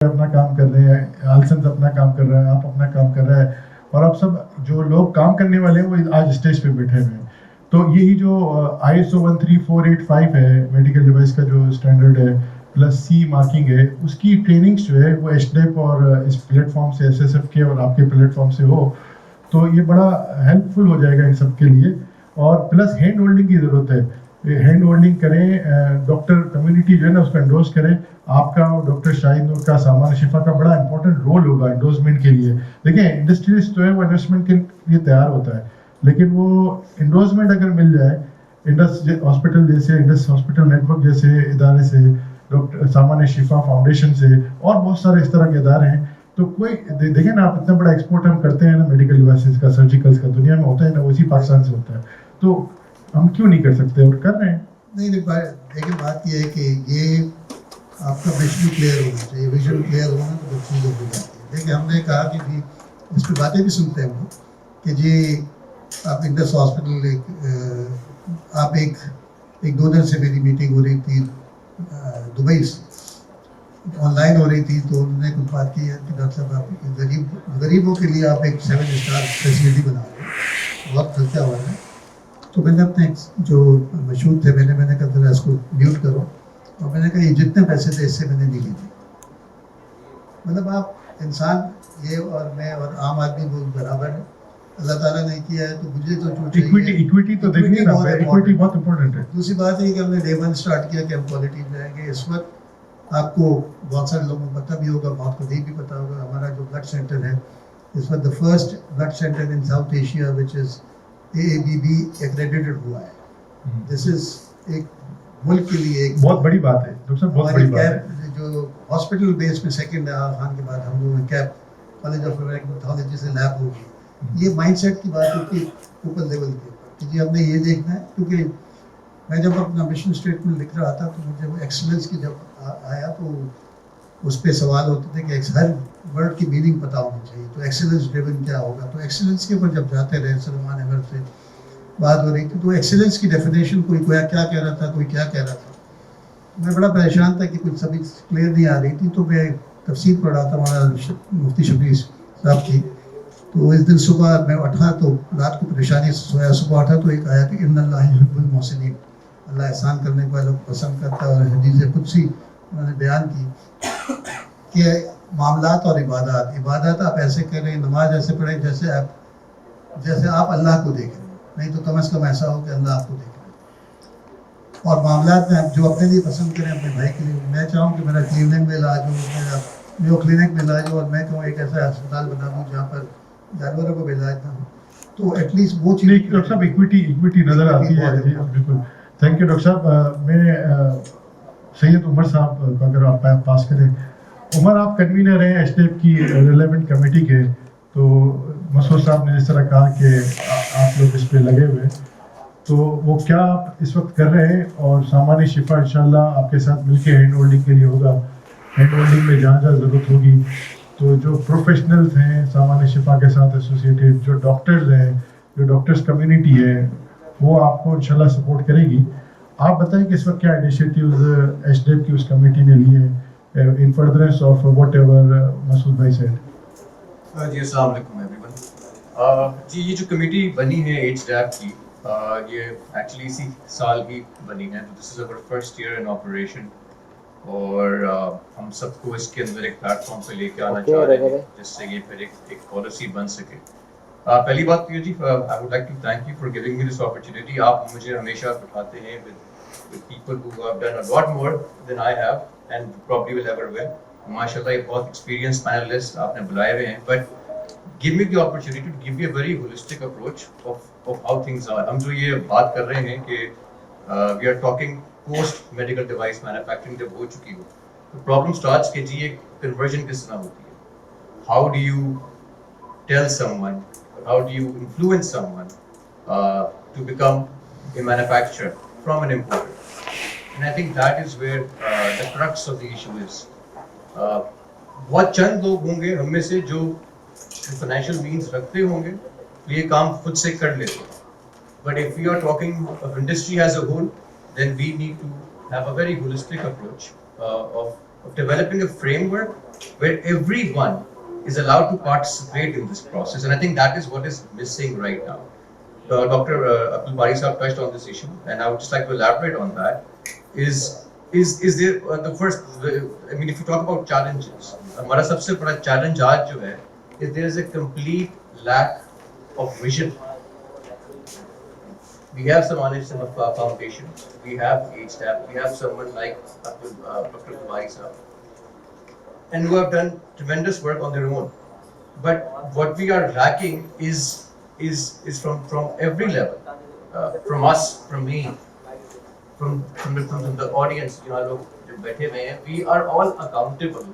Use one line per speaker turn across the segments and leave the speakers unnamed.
अपना काम कर रहे हैं, आलसन्स अपना काम कर रहा है, आप अपना काम कर रहा है, और अब सब जो लोग काम करने वाले हैं वो आज स्टेज पे बैठे हुए हैं. तो यही जो ISO 13485 है मेडिकल डिवाइस का जो स्टैंडर्ड है प्लस C मार्किंग है, उसकी ट्रेनिंग्स जो है वो HDEP और इस प्लेटफॉर्म से SSF के और आपके प्लेटफॉर्म से हो तो ये बड़ा हेल्पफुल हो जाएगा इन सब के लिए. और प्लस हैंड होल्डिंग की ज़रूरत है, हैंड होल्डिंग करें, डॉक्टर कम्युनिटी जो है ना उसको एंडोर्स करें. आपका और डॉक्टर शाहिद नूर का सामान शिफा का बड़ा इंपॉर्टेंट रोल होगा एंडोर्समेंट के लिए. देखिए इंडस्ट्रियलिस्ट जो है वो इन्वेस्टमेंट के लिए तैयार होता है, लेकिन वो एंडोर्समेंट अगर मिल जाए इंडस हॉस्पिटल जैसे, इंडस हॉस्पिटल नेटवर्क जैसे इदारे से, डॉक्टर सामान शिफा फाउंडेशन से और बहुत सारे इस तरह के इदारे हैं, तो कोई देखें ना, आप इतना बड़ा एक्सपोर्ट हम करते हैं ना मेडिकल डिवाइसेस का, सर्जिकल्स का, दुनिया में होता है ना, उसी पाकिस्तान से होता है, तो हम क्यों नहीं कर सकते और कर रहे हैं.
नहीं लेकिन बात ये है कि ये आपका विजन क्लियर होना चाहिए. विजन क्लियर होना तो चीज़ें हो जाती है. देखिए हमने कहा कि जी इस पर बातें भी सुनते हैं हम कि जी आप इंडस हॉस्पिटल, आप एक दो दिन से मेरी मीटिंग हो रही थी दुबई से, ऑनलाइन हो रही थी, तो उन्होंने कुछ बात की है कि डॉक्टर साहब आप गरीबों के लिए आप एक 7 स्टार फैसिलिटी बना रहे हैं, बहुत खर्चा हुआ है. तो मैंने अपने जो मशहूर थे मैंने कहा जरा इसको म्यूट करो, और मैंने कहा ये जितने पैसे थे इससे मैंने नहीं लिए थे. मतलब आप इंसान ये और मैं और आम आदमी वो बराबर है. अल्लाह ताला ने किया है तो मुझे तो
इक्विटी तो देखिए ना, इक्विटी बहुत इंपॉर्टेंट है.
दूसरी बात है कि हमने डे 1 स्टार्ट किया कि हम क्वालिटी में आएंगे. इस वक्त आपको बहुत सारे लोगों को पता भी होगा, बहुत को नहीं भी पता होगा, हमारा जो ब्लड सेंटर है इस वक्त the first blood centre in south Asia which is AABB accredited हुआ है. दिस इज एक मुल्क के लिए एक बहुत
बड़ी बात है डॉक्टर साहब, बहुत बड़ी बात है.
जो हॉस्पिटल बेस में सेकंड खान के बाद हम लोग कैप कॉलेज ऑफ पैथोलॉजी से लैब होगी. ये माइंडसेट की बात होती है ऊपर लेवल के ऊपर कि जी हमने ये देखना है. क्योंकि मैं जब अपना मिशन स्टेटमेंट लिख रहा था तो मुझे वो एक्सीलेंस की जब आया तो उस पर सवाल होते थे कि हर वर्ड की मीनिंग पता होनी चाहिए, तो एक्सीलेंस ड्रिवन क्या होगा. तो एक्सीलेंस के ऊपर जब जाते रहे, सलमान अहमद से बात हो रही थी, तो एक्सीलेंस की डेफिनेशन कोई क्या कह रहा था, कोई क्या कह रहा था. मैं बड़ा परेशान था कि कुछ सभी क्लियर नहीं आ रही थी. तो मैं तफसीर पढ़ रहा था हमारा मुफ्ती शफी साहब की. तो इस दिन सुबह मैं उठा तो रात को परेशानी से सोया, सुबह उठा तो एक आया कि इन्नल्लाह युहिब्बुल मुहसिनीन, अल्लाह एहसान करने को लोग पसंद करता है. और हदीस कुदसी उन्होंने बयान की कि मामलात और इबादत आप ऐसे करें, नमाज ऐसे पढ़ें जैसे आप अल्लाह को देख रहे हैं, नहीं तो कम से कम ऐसा हो कि अल्लाह आपको देख रहे हैं. और मामलात में आप जो अपने लिए पसंद करें, अपने भाई के लिए. मैं चाहूँ कि मेरा क्लिनिक में इलाज हो, मेरा मेयो क्लिनिक में इलाज हो, और मैं कहूँ एक ऐसा अस्पताल बना दूँ जहाँ पर जानवरों को भी इलाज ना हो. तो एटलीस्ट वो चीज़.
डॉक्टर साहब इक्विटी नज़र आती है. बिल्कुल, थैंक यू डॉक्टर साहब. मैं सैयद उमर साहब को अगर आप पास करें. उमर, आप कन्वीनर हैं HDEP की रिलेवेंट कमेटी के, तो मसूद साहब ने जिस तरह कहा कि आप लोग इस पे लगे हुए, तो वो क्या आप इस वक्त कर रहे हैं, और सामान्य शिफा इंशाल्लाह आपके साथ मिलके हैंड होल्डिंग के लिए होगा. हैंड होल्डिंग में जहाँ जहाँ ज़रूरत होगी तो जो प्रोफेशनल्स हैं सामान्य शिफा के साथ एसोसिएटेड, जो डॉक्टर्स हैं, जो डॉक्टर्स कम्युनिटी है, वो आपको इंशाल्लाह सपोर्ट करेगी. आप बताएं कि इस वक्त क्या इनिशिएटिव्स HDEP की उस कमेटी ने लिए in furtherance of whatever Masood भाई said.
जी अस्सलाम वालेकुम एवरीवन. जी ये जो कमेटी बनी है HDEP की, ये एक्चुअली इसी साल ही बनी है. This is our first year in operation, और हम सबको इसके अंदर एक प्लेटफॉर्म पे लेके आना चाह रहे हैं जिससे ये फिर एक पॉलिसी बन सके. पहली बात तो ये जी, I would like to thank you for giving me this opportunity. आप मुझे हमेशा बिठाते हैं with people who have done a lot more than I have and probably will ever will. माशाल्लाह ये बहुत experienced panelists आपने बुलाए हुए हैं, but give me the opportunity to give you a very holistic approach of how things are. हम जो ये बात कर रहे हैं कि we are talking post medical device manufacturing जब हो चुकी हो, तो problem starts कि जी एक conversion किस तरह होती है. How do you tell someone, how do you influence someone to become a manufacturer from an importer? And I think that is where the crux of the issue is. बहुत चंद लोग होंगे हम में से जो फाइनेंशियल मीन्स रखते होंगे तो ये काम खुद से कर लेते हैं. But if we are talking of industry as a whole, then we need to have a very holistic approach of of developing a framework where everyone is allowed to participate in this process, and I think that is what is missing right now. Dr. Abdul Bari Sahab touched on this issue, and I would just like to elaborate on that. Is there the first? I mean, if you talk about challenges, हमारा सबसे बड़ा challenge आज जो है is there is a complete lack of vision. We have some honest foundation. We have HDAP. We have someone like Dr. Bari Sahab, and who have done tremendous work on their own. But what we are lacking is from every level, from us, from me, from the audience. You know, लोग जो बैठे हुए हैं, we are all accountable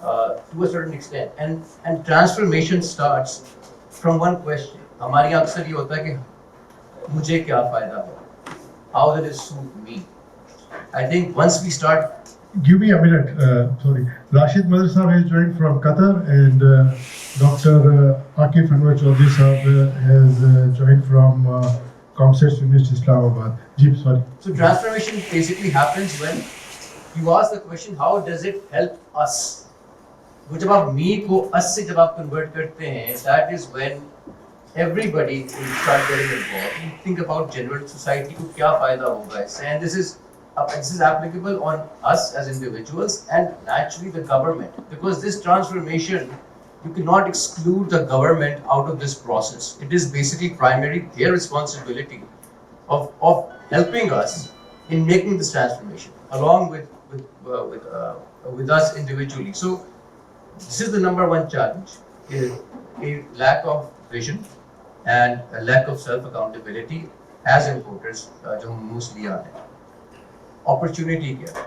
to a certain extent, and transformation starts from one question. हमारे यहाँ अक्सर ये होता है कि मुझे क्या फायदा हो? How will it suit me? I think once we start.
Give me a minute. Sorry, Rashid Madar Sahab has joined from Qatar, and Dr. Akif Anwar Chaudhary Sahab has joined from Comsets University Islamabad. Jeep, sorry.
So transformation basically happens when you ask the question, how does it help us? वो जब आप me को us से जब आप convert करते हैं, that is when everybody will start getting involved. You think about general society को क्या फायदा होगा इससे, and this is applicable on us as individuals and naturally the government, because this transformation, you cannot exclude the government out of this process. It is basically primarily their responsibility of helping us in making this transformation along with us individually. So this is the number one challenge, a lack of vision and a lack of self accountability as importers जो हम mostly आ रहे हैं. Opportunity क्या है?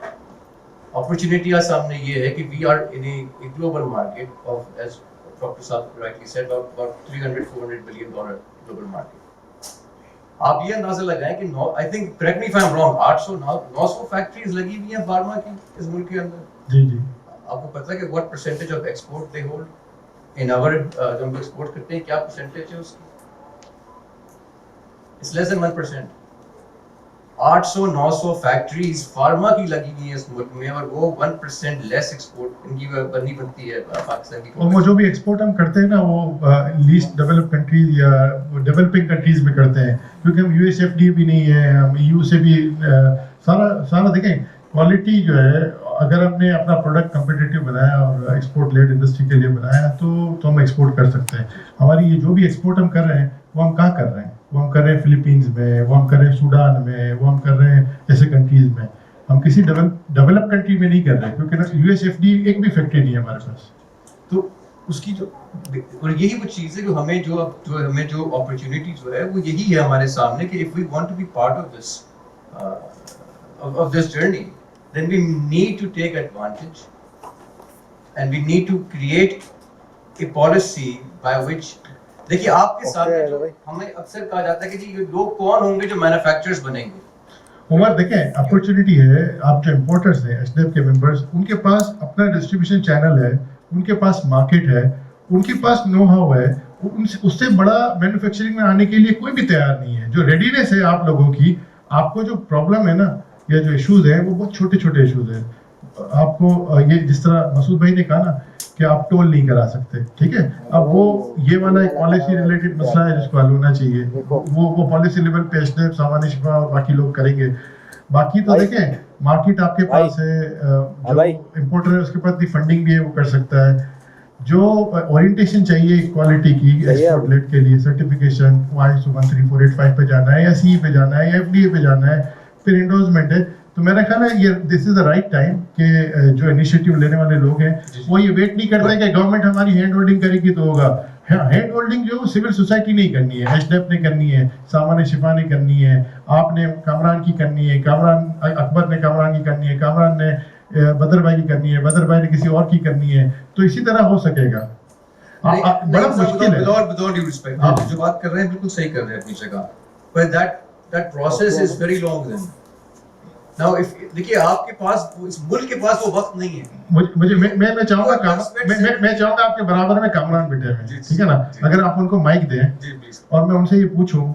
Opportunity का सामने ये है कि we are in a global market of, as Dr. Saab rightly said, about $300-400 billion global market. आप ये अंदाजा लगाएं कि I think, correct me if I'm wrong, 800-900 factories लगी हुई हैं फार्मा की इस मुल्क के अंदर.
जी जी.
आपको पता है कि what percentage of export they hold? In our जब हम एक्सपोर्ट करते हैं क्या percentage है उसकी? It's less than 1%. 800-900 factories pharma की लगी हुई हैं इस मुल्क में, और वो 1% लेस एक्सपोर्ट इनकी बनती है पाकिस्तान की.
और वो जो भी एक्सपोर्ट हम करते हैं ना, वो लीस्ट डेवलप कंट्रीज या डेवलपिंग कंट्रीज में करते हैं, क्योंकि हम यूएसएफडी भी नहीं है, हम ईयू से भी सारा देखें. क्वालिटी जो है, अगर हमने अपना प्रोडक्ट कम्पिटिटिव बनाया और एक्सपोर्ट लेड इंडस्ट्री के लिए बनाया तो हम एक्सपोर्ट कर सकते हैं. हमारी ये जो भी एक्सपोर्ट हम कर रहे हैं वो हम कहाँ कर रहे हैं? वो हम कर रहे हैं फिलीपींस में, वो हम कर रहे हैं सूडान में, वो हम कर रहे हैं ऐसे कंट्रीज में. हम किसी डेवलप कंट्री में नहीं कर रहे, क्योंकि यूएसएफडी एक भी फैक्ट्री नहीं है हमारे पास.
तो उसकी जो, और यही वो चीज़ है जो हमें जो अपॉर्चुनिटी जो है वो यही है हमारे सामने कि if we want to be part of this journey, then we need to take advantage and we need to create a policy by which, देखिए आपके साथ हमें अक्सर कहा जाता है कि जी ये लोग कौन होंगे जो मैन्युफैक्चरर्स बनेंगे.
उमर देखें, अपॉर्चुनिटी है. आप जो इम्पोर्टर्स हैं, एचडीएफ के मेंबर्स, उनके पास अपना डिस्ट्रीब्यूशन चैनल है, उनके पास मार्केट है, उनके पास नो हाउ है. उससे बड़ा मैन्युफैक्चरिंग में आने के लिए कोई भी तैयार नहीं है. जो रेडीनेस है आप लोगों की, आपको जो प्रॉब्लम है ना, या जो इश्यूज हैं वो बहुत छोटे छोटे इश्यूज हैं. आपको ये जिस तरह मसूद भाई ने कहा ना कि आप टोल नहीं करा सकते, ठीक है. अब वो ये वाला एक पॉलिसी रिलेटेड मसला है जिसको हल होना चाहिए. वो पॉलिसी लेवल पे एचडीएफ, सामान्य शिफा और बाकी लोग करेंगे. बाकी तो देखें, मार्केट आपके पास है, जो इम्पोर्टर है उसके पास फंडिंग भी है, वो कर सकता है. जो ओरिएंटेशन चाहिए क्वालिटी की एक्सपोर्ट लेड के लिए, सर्टिफिकेशन ISO 13485 पे जाना है, या CE पे जाना है, या FDA पे जाना है, फिर एंडोर्समेंट है. तो मेरा ख्याल है ये this is the right time कि जो इनिशिएटिव लेने वाले लोग हैं वो ये वेट नहीं करते कि गवर्नमेंट हमारी हैंड होल्डिंग करेगी तो होगा. हैंड होल्डिंग जो सिविल सोसाइटी नहीं करनी है, एचडीएफ ने करनी है, सामान्य शिफा ने करनी है, आपने कामरान की करनी है, कामरान अकबर ने कामरान की करनी है, कामरान ने बदर भाई की करनी है, बदर भाई ने किसी और की करनी है. तो इसी तरह हो सकेगा. बड़ा मुश्किल है.
विदाउट ड्यू रिस्पेक्ट, आप जो बात कर रहे हैं बिल्कुल सही कर रहे हैं अपनी जगह, but that process is very long. Then now if देखिए आपके पास, इस मुल्क के पास वो वक्त नहीं है.
मुझे मैं चाहूंगा मैं चाहूंगा आपके बराबर में कामरान बैठे हैं, ठीक है ना. अगर आप उनको माइक दें और मैं उनसे ये पूछूं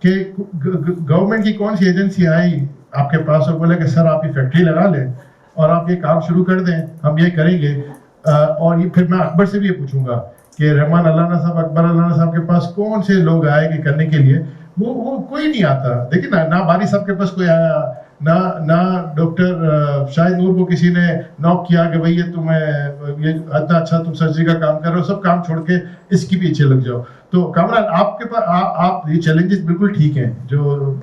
कि गवर्नमेंट की कौन सी एजेंसी आई आपके पास और बोले कि सर आप ये फैक्ट्री लगा लें, اور آپ یہ کام شروع کر دیں, ہم یہ کریں گے. اور یہ پھر میں اکبر سے بھی یہ پوچھوں گا کہ رحمان علانہ صاحب, اکبر علانہ صاحب کے پاس کون سے لوگ آئے کہ کرنے کے لیے, وہ کوئی نہیں آتا. دیکھیں نا, نہ باری صاحب کے پاس کوئی آیا, نہ ڈاکٹر شاہد نور کو کسی نے نوک کیا کہ بھئی یہ تمہیں یہ اتنا اچھا تم سرجری کا کام کر رہے ہو, سب کام چھوڑ کے اس کے پیچھے لگ جاؤ. تو کامران آپ کے پاس آپ یہ چیلنجز بالکل ٹھیک ہیں, جو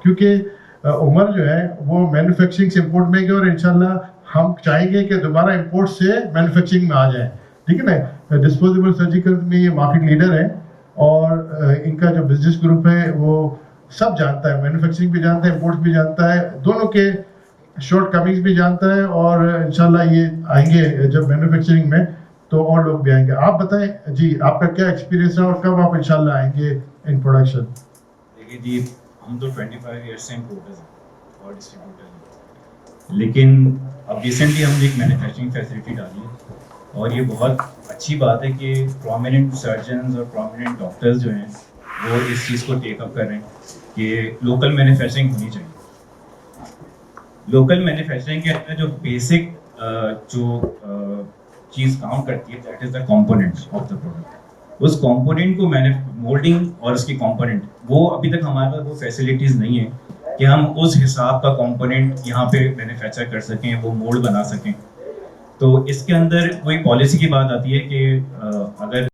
کیونکہ عمر جو ہے وہ مینوفیکچرنگ سے امپورٹ میں گئے, اور انشاءاللہ ہم چاہیں گے کہ دوبارہ امپورٹ سے مینوفیکچرنگ میں آ جائیں. ٹھیک ہے نا, ڈسپوزیبل سرجیکل میں یہ مارکیٹ لیڈر ہیں, اور ان کا جو بزنس گروپ ہے وہ سب جانتا ہے, مینوفیکچرنگ بھی جانتا ہے, امپورٹس بھی جانتا ہے, دونوں کے شارٹ کمنگز بھی جانتا ہے. اور انشاءاللہ یہ آئیں گے جب مینوفیکچرنگ میں, تو اور لوگ بھی آئیں گے. آپ بتائیں جی, آپ کا کیا ایکسپیرینس ہے اور کب آپ انشاءاللہ آئیں گے ان پروڈکشن؟
دیکھیے جی, ہم تو 25 ایئرس سے امپورٹرز ہیں اور ڈسٹریبیوٹر ہیں, لیکن اب ریسنٹلی ہم نے ایک مینوفیکچرنگ فیسلٹی ڈالی ہے, اور یہ بہت اچھی بات ہے کہ پرومیننٹ سرجنز اور پرومیننٹ ڈاکٹرز جو ہیں وہ اس چیز کو ٹیک اپ کر رہے ہیں کہ لوکل مینوفیکچرنگ ہونی چاہیے. لوکل مینوفیکچرنگ کے اندر جو بیسک جو چیز کام کرتی ہے, that is the components of the product. اس کمپوننٹ کو مولڈنگ اور اس کی کمپوننٹ, وہ ابھی تک ہمارے پاس وہ فیسلٹیز نہیں ہیں کہ ہم اس حساب کا کمپوننٹ یہاں پہ مینوفیکچر کر سکیں, وہ مولڈ بنا سکیں. تو اس کے اندر کوئی پالیسی کی بات آتی ہے کہ اگر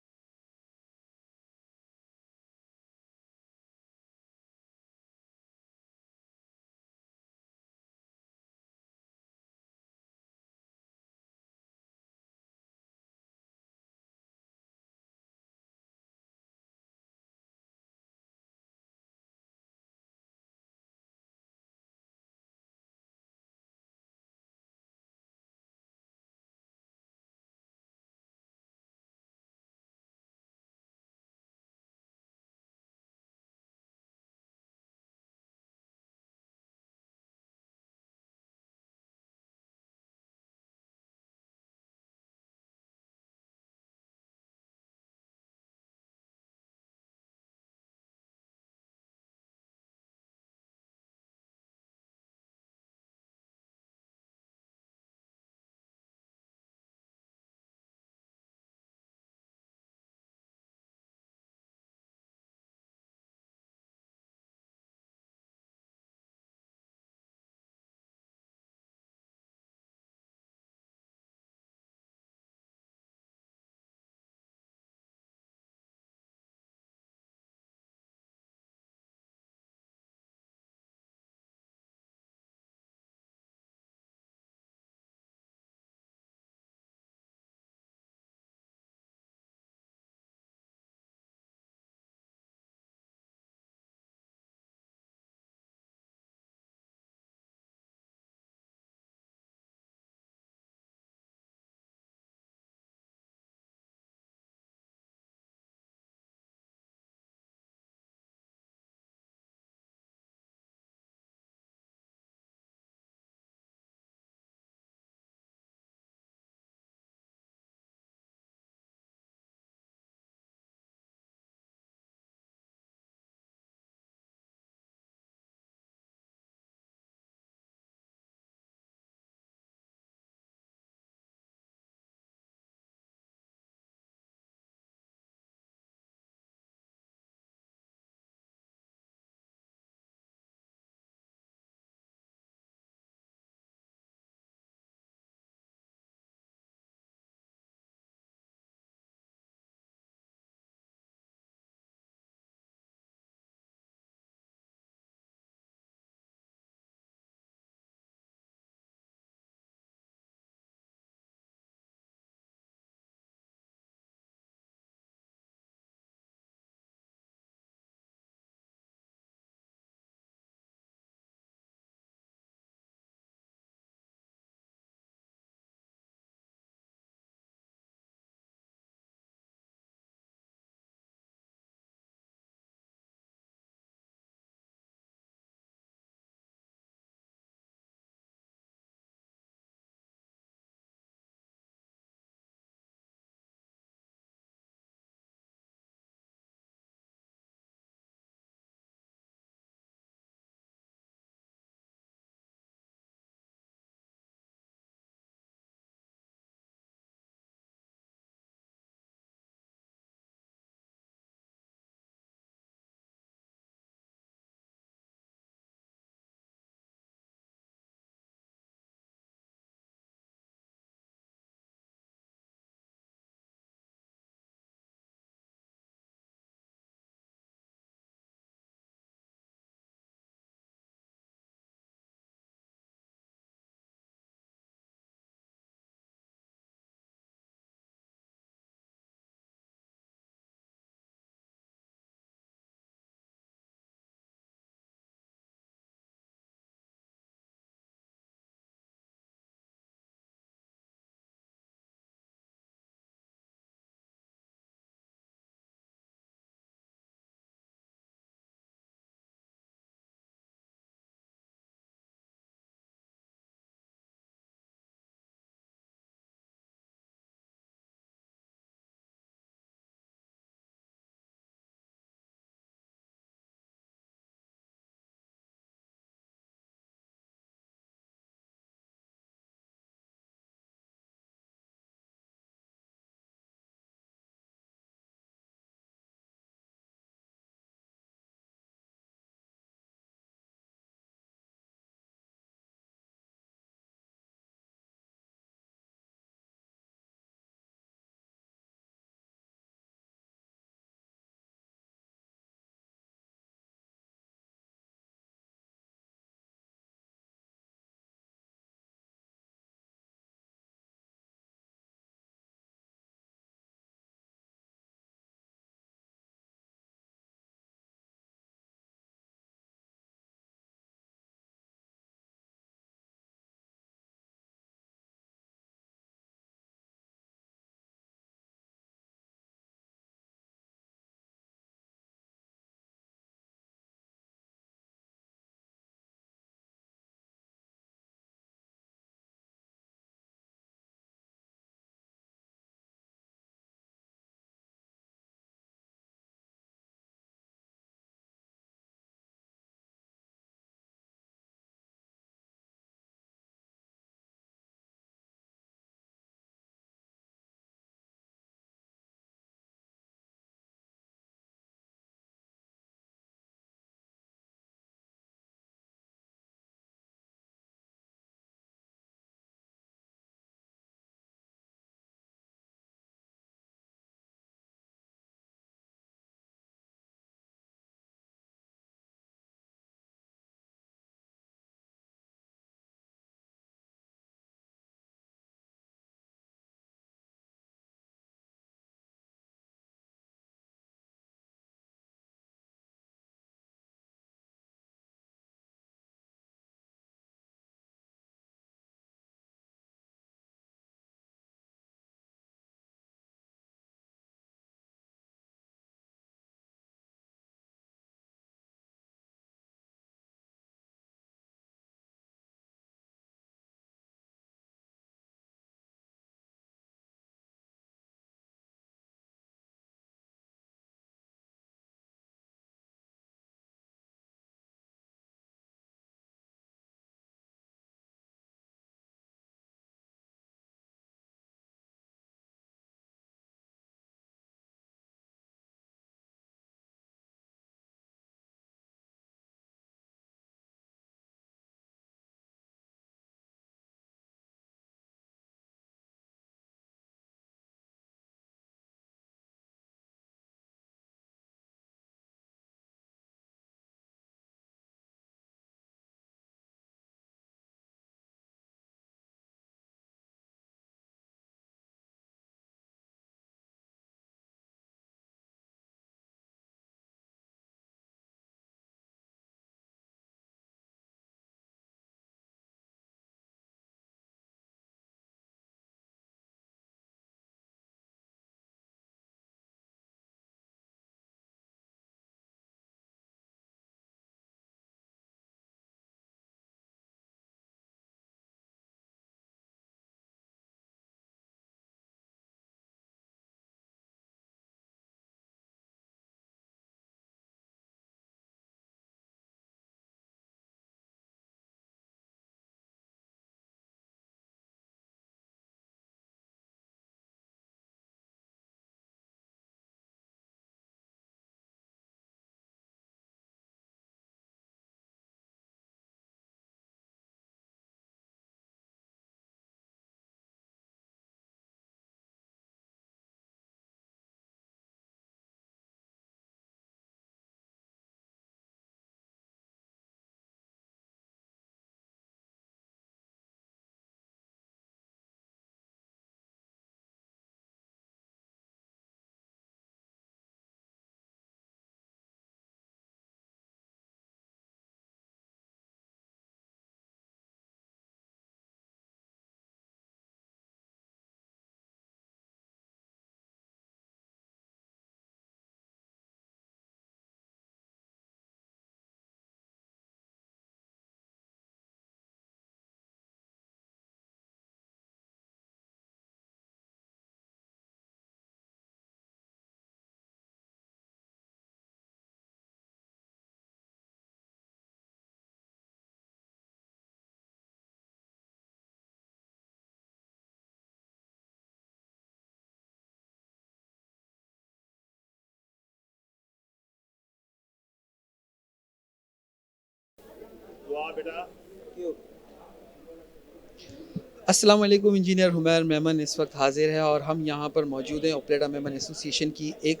अस्सलाम वालेकुम। इंजीनियर हुमैर मेमन इस वक्त हाजिर है और हम यहाँ पर मौजूद हैं ओपलेटा मेमन एसोसिएशन की एक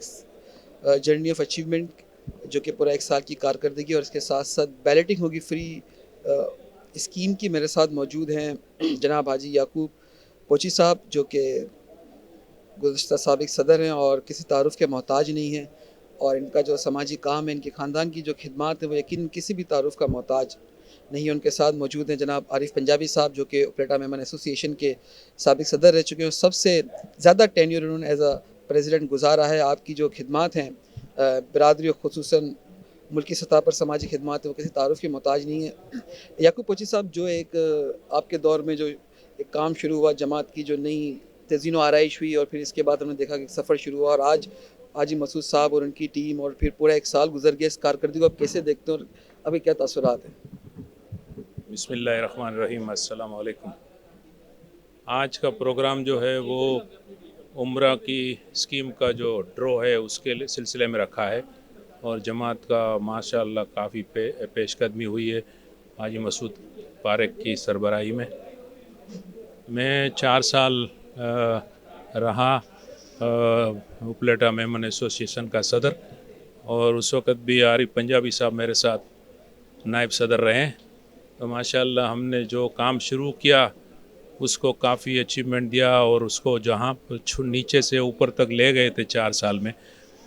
जर्नी ऑफ अचीवमेंट जो कि पूरा 1 साल की कारकर्दगी और इसके साथ साथ बैलेटिंग होगी फ्री स्कीम की। मेरे साथ मौजूद हैं जनाब हाजी याकूब पोची साहब जो कि गुज़श्ता साबिक सदर हैं और किसी तारुफ़ के मोहताज नहीं हैं, और इनका जो समाजी काम है, इनके ख़ानदान की जो खिदमात है वो यकीन किसी भी तारुफ़ का मोहताज नहीं है। उनके साथ मौजूद हैं जनाब आरिफ पंजाबी साहब जो कि ओपलेटा मेमन एसोसिएशन के साबिक सदर रह चुके हैं। सबसे ज़्यादा टेन्योर उन्होंने एज अ प्रेसिडेंट गुजारा है। आपकी जो खिदमात हैं बरादरी और खुसूसन मुल्की सतह पर समाजी खिदमात है वो किसी तारुफ़ की मोहताज नहीं है। याकूब पोची साहब, जो एक आपके दौर में जो एक काम शुरू हुआ जमात की, जो नई तज़ीन व आराइश हुई और फिर इसके बाद हमने देखा कि सफ़र शुरू हुआ और आज हाजी मसूद साहब और उनकी टीम और फिर पूरा 1 साल गुजर गया, इस कारकर्दगी को आप कैसे देखते हैं और अभी क्या तासुरात हैं?
बिस्मिल्लाहिर्रहमानिर्रहीम, अस्सलाम वालेकुम। आज का प्रोग्राम जो है वो उम्रा की स्कीम का जो ड्रॉ है उसके सिलसिले में रखा है और जमात का माशाअल्लाह काफ़ी पेशकदमी हुई है हाजी मसूद पारेक की सरबराही में। मैं 4 साल रहा ओपलेटा मेमन एसोसिएशन का सदर, और उस वक़्त भी आरिफ पंजाबी साहब मेरे साथ नायब सदर रहे हैं। तो माशाअल्लाह हमने जो काम शुरू किया उसको काफ़ी अचीवमेंट दिया और उसको जहाँ नीचे से ऊपर तक ले गए थे 4 साल में,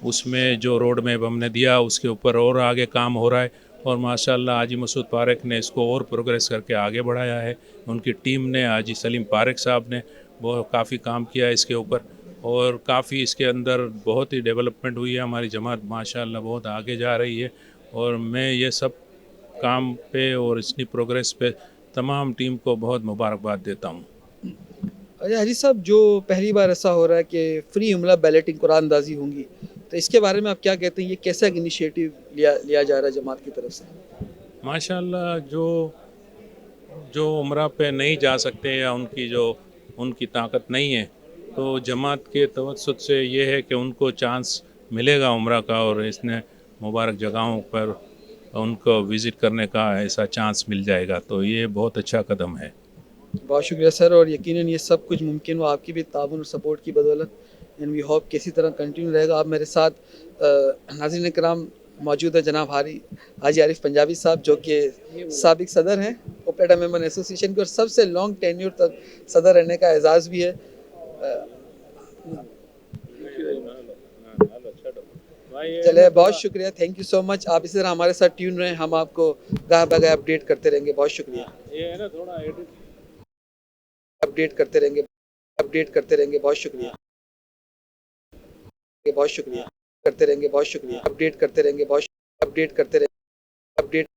उसमें जो रोड मैप हमने दिया उसके ऊपर और आगे काम हो रहा है और माशाअल्लाह हाजी मसूद पारेक ने इसको और प्रोग्रेस करके आगे बढ़ाया है। उनकी टीम ने, हाजी सलीम पारेक साहब ने वो काफ़ी काम किया इसके ऊपर और काफ़ी इसके अंदर बहुत ही डेवलपमेंट हुई है। हमारी जमात माशाअल्लाह बहुत आगे जा रही है और मैं ये सब काम पे और इसकी प्रोग्रेस पे तमाम टीम को बहुत मुबारकबाद देता हूँ।
अरे हाजी साहब, जो पहली बार ऐसा हो रहा है कि फ्री जुमला बैलेटिंग कुरान अंदाजी होंगी, तो इसके बारे में आप क्या कहते हैं? ये कैसा इनिशिएटिव लिया जा रहा है जमात की तरफ से?
माशाअल्लाह जो उम्रा पे नहीं जा सकते या उनकी ताकत नहीं है, तो जमात के तवज्जुद से ये है कि उनको चांस मिलेगा उम्रा का और इसने मुबारक जगहों पर उनको विज़िट करने का ऐसा चांस मिल जाएगा, तो ये बहुत अच्छा कदम है।
बहुत शुक्रिया सर, और यकीनन ये सब कुछ मुमकिन हुआ आपकी भी ताउन और सपोर्ट की बदौलत, एंड वी होप किसी तरह कंटिन्यू रहेगा। आप मेरे साथ नाज़रीन कराम मौजूद है जनाब हाजी आरिफ पंजाबी साहब जो कि साबिक सदर हैं ओपलेटा मेमन एसोसिएशन के और सबसे लॉन्ग टेन्योर तक सदर रहने का एजाज़ भी है। चले, बहुत शुक्रिया, थैंक यू सो मच। आप इसी तरह हमारे साथ ट्यून रहें, हम आपको गाह बगाह अपडेट करते रहेंगे। बहुत शुक्रिया। ये है ना, थोड़ा अपडेट करते रहेंगे। बहुत शुक्रिया। बहुत शुक्रिया करते रहेंगे। बहुत शुक्रिया। अपडेट करते रहेंगे। अपडेट